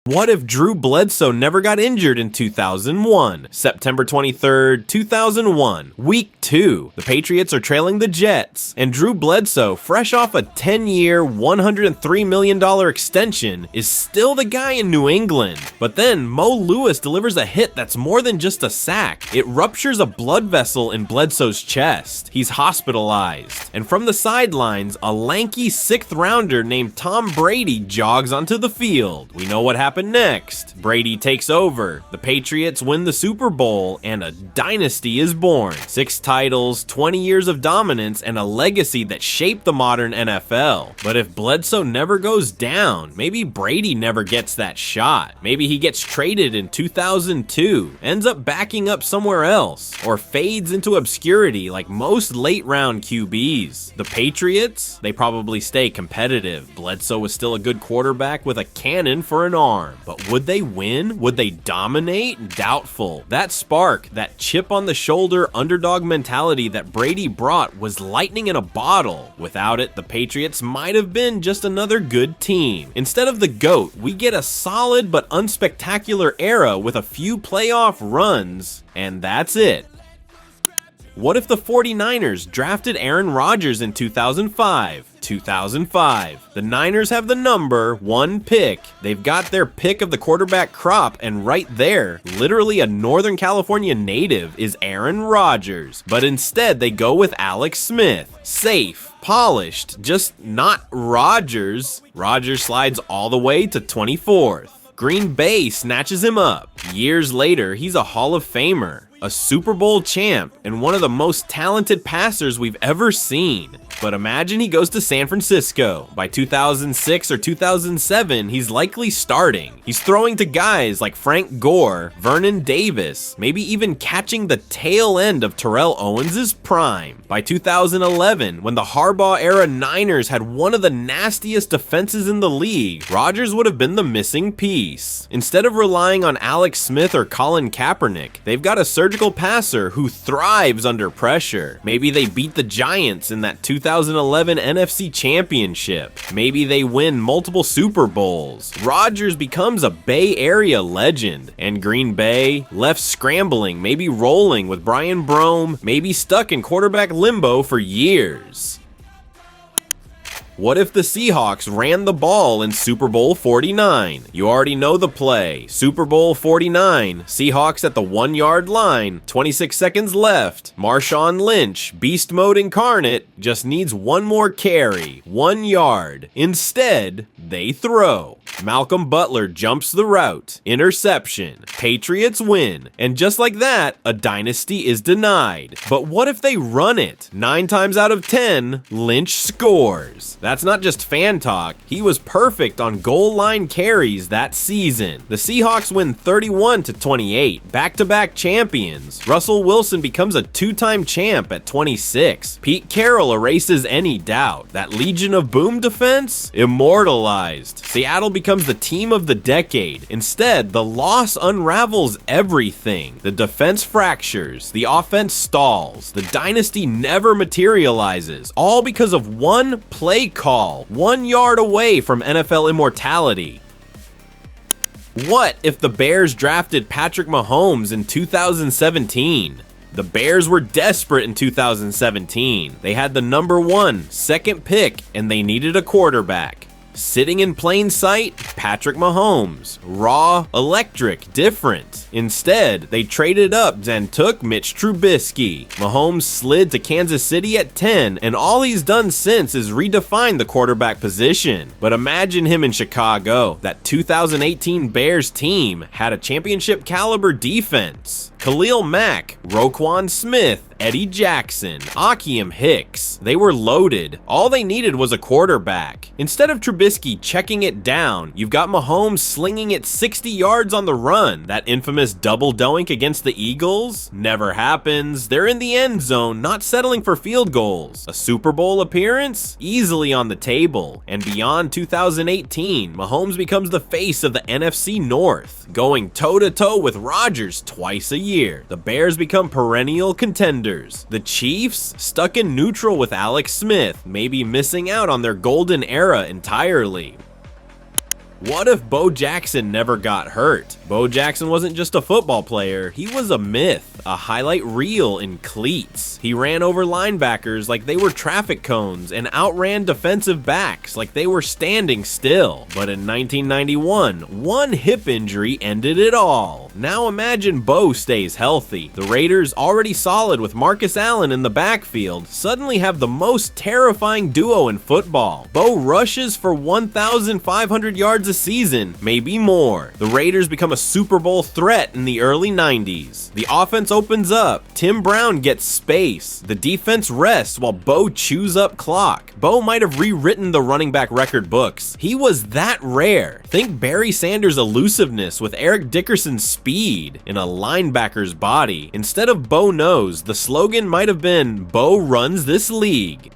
What if Drew Bledsoe never got injured in 2001? September 23rd, 2001, Week 2. The Patriots are trailing the Jets, and Drew Bledsoe, fresh off a 10-year, $103 million extension, is still the guy in New England. But then, Mo Lewis delivers a hit that's more than just a sack. It ruptures a blood vessel in Bledsoe's chest. He's hospitalized. And from the sidelines, a lanky 6th rounder named Tom Brady jogs onto the field. We know what happened next. Brady takes over. The Patriots win the Super Bowl, and a dynasty is born. 6 titles, 20 years of dominance, and a legacy that shaped the modern NFL. But if Bledsoe never goes down, maybe Brady never gets that shot. Maybe he gets traded in 2002, ends up backing up somewhere else, or fades into obscurity like most late-round QBs. The Patriots? They probably stay competitive. Bledsoe was still a good quarterback with a cannon for an arm. But would they win? Would they dominate? Doubtful. That spark, that chip on the shoulder underdog mentality that Brady brought was lightning in a bottle. Without it, the Patriots might have been just another good team. Instead of the GOAT, we get a solid but unspectacular era with a few playoff runs, and that's it. What if the 49ers drafted Aaron Rodgers in 2005? 2005. The Niners have the number 1 pick. They've got their pick of the quarterback crop, and right there, literally a Northern California native, is Aaron Rodgers. But instead, they go with Alex Smith. Safe, polished, just not Rodgers. Rodgers slides all the way to 24th. Green Bay snatches him up. Years later, he's a Hall of Famer, a Super Bowl champ, and one of the most talented passers we've ever seen. But imagine he goes to San Francisco. By 2006 or 2007, he's likely starting. He's throwing to guys like Frank Gore, Vernon Davis, maybe even catching the tail end of Terrell Owens' prime. By 2011, when the Harbaugh-era Niners had one of the nastiest defenses in the league, Rodgers would have been the missing piece. Instead of relying on Alex Smith or Colin Kaepernick, they've got a surgical passer who thrives under pressure. Maybe they beat the Giants in that 2011 NFC Championship. Maybe they win multiple Super Bowls. Rodgers becomes a Bay Area legend, and Green Bay, left scrambling, maybe rolling with Brian Brome, maybe stuck in quarterback limbo for years. What if the Seahawks ran the ball in Super Bowl 49? You already know the play. Super Bowl 49, Seahawks at the 1-yard line, 26 seconds left. Marshawn Lynch, beast mode incarnate, just needs one more carry, 1 yard. Instead, they throw. Malcolm Butler jumps the route, interception. Patriots win. And just like that, a dynasty is denied. But what if they run it? 9 times out of 10, Lynch scores. That's not just fan talk. He was perfect on goal line carries that season. The Seahawks win 31-28, back-to-back champions. Russell Wilson becomes a 2-time champ at 26. Pete Carroll erases any doubt. That Legion of Boom defense? Immortalized. Seattle becomes the team of the decade. Instead, the loss unravels everything. The defense fractures. The offense stalls. The dynasty never materializes. All because of one play call, 1 yard away from NFL immortality. What if the Bears drafted Patrick Mahomes in 2017? The Bears were desperate in 2017. They had the number 1, 2nd pick, and they needed a quarterback. Sitting in plain sight, Patrick Mahomes. Raw, electric, different. Instead, they traded up and took Mitch Trubisky. Mahomes slid to Kansas City at 10, and all he's done since is redefine the quarterback position. But imagine him in Chicago. That 2018 Bears team had a championship caliber defense. Khalil Mack, Roquan Smith, Eddie Jackson, Akiem Hicks. They were loaded. All they needed was a quarterback. Instead of Trubisky checking it down, you've got Mahomes slinging it 60 yards on the run. That infamous double doink against the Eagles? Never happens. They're in the end zone, not settling for field goals. A Super Bowl appearance? Easily on the table. And beyond 2018, Mahomes becomes the face of the NFC North, going toe-to-toe with Rodgers twice a year. The Bears become perennial contenders. The Chiefs, stuck in neutral with Alex Smith, maybe missing out on their golden era entirely. What if Bo Jackson never got hurt? Bo Jackson wasn't just a football player, he was a myth, a highlight reel in cleats. He ran over linebackers like they were traffic cones and outran defensive backs like they were standing still. But in 1991, one hip injury ended it all. Now imagine Bo stays healthy. The Raiders, already solid with Marcus Allen in the backfield, suddenly have the most terrifying duo in football. Bo rushes for 1,500 yards a season, maybe more. The Raiders become a Super Bowl threat in the early 90s. The offense opens up, Tim Brown gets space, the defense rests while Bo chews up clock. Bo might have rewritten the running back record books. He was that rare. Think Barry Sanders' elusiveness with Eric Dickerson's speed in a linebacker's body. Instead of Bo knows, the slogan might have been Bo runs this league.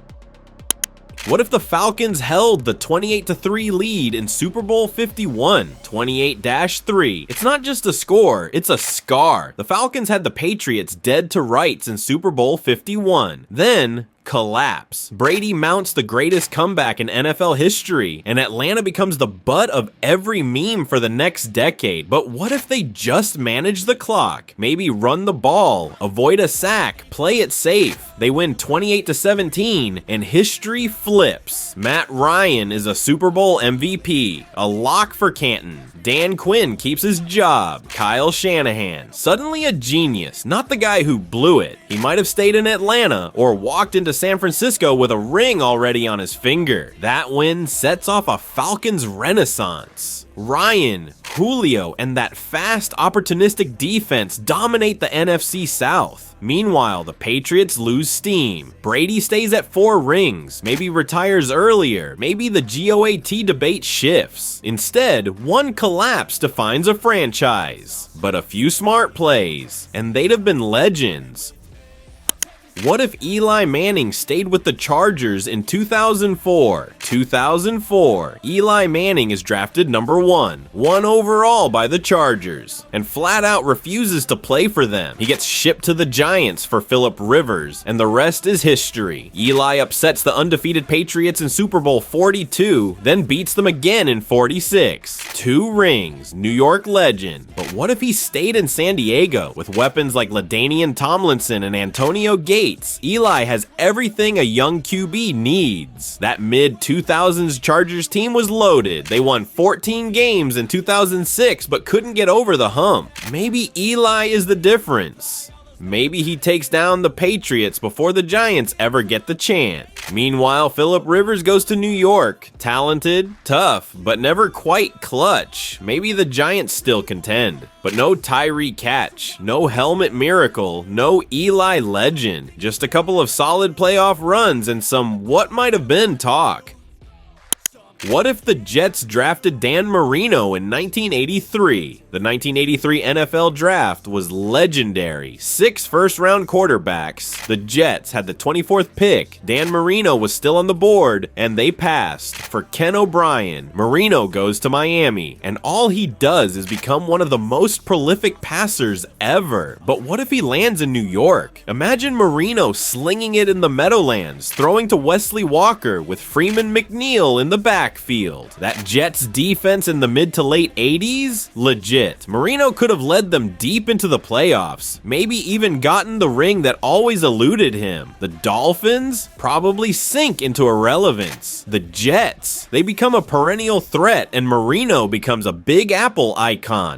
What if the Falcons held the 28-3 lead in Super Bowl 51, 28-3? It's not just a score, it's a scar. The Falcons had the Patriots dead to rights in Super Bowl 51. Then, collapse. Brady mounts the greatest comeback in NFL history, and Atlanta becomes the butt of every meme for the next decade. But what if they just manage the clock? Maybe run the ball, avoid a sack, play it safe. They win 28-17, and history flips. Matt Ryan is a Super Bowl MVP, a lock for Canton. Dan Quinn keeps his job. Kyle Shanahan, suddenly a genius, not the guy who blew it. He might have stayed in Atlanta or walked into San Francisco with a ring already on his finger. That win sets off a Falcons renaissance. Ryan, Julio, and that fast, opportunistic defense dominate the NFC South. Meanwhile, the Patriots lose steam. Brady stays at 4 rings, maybe retires earlier, maybe the GOAT debate shifts. Instead, one collapse defines a franchise. But a few smart plays, and they'd have been legends. What if Eli Manning stayed with the Chargers in 2004? 2004, Eli Manning is drafted number 1 overall by the Chargers, and flat out refuses to play for them. He gets shipped to the Giants for Phillip Rivers, and the rest is history. Eli upsets the undefeated Patriots in Super Bowl 42, then beats them again in 46. 2 rings, New York legend. But what if he stayed in San Diego with weapons like LaDainian Tomlinson and Antonio Gates? Eli has everything a young QB needs. That mid-2000s Chargers team was loaded. They won 14 games in 2006 but couldn't get over the hump. Maybe Eli is the difference. Maybe he takes down the Patriots before the Giants ever get the chance. Meanwhile, Phillip Rivers goes to New York. Talented, tough, but never quite clutch. Maybe the Giants still contend. But no Tyree catch, no helmet miracle, no Eli legend. Just a couple of solid playoff runs and some what might have been talk. What if the Jets drafted Dan Marino in 1983? The 1983 NFL Draft was legendary. 6 first-round quarterbacks. The Jets had the 24th pick. Dan Marino was still on the board, and they passed. For Ken O'Brien, Marino goes to Miami, and all he does is become one of the most prolific passers ever. But what if he lands in New York? Imagine Marino slinging it in the Meadowlands, throwing to Wesley Walker with Freeman McNeil in the backfield. That Jets defense in the mid to late 80s? Legit. Marino could have led them deep into the playoffs, maybe even gotten the ring that always eluded him. The Dolphins probably sink into irrelevance. The Jets, they become a perennial threat, and Marino becomes a Big Apple icon.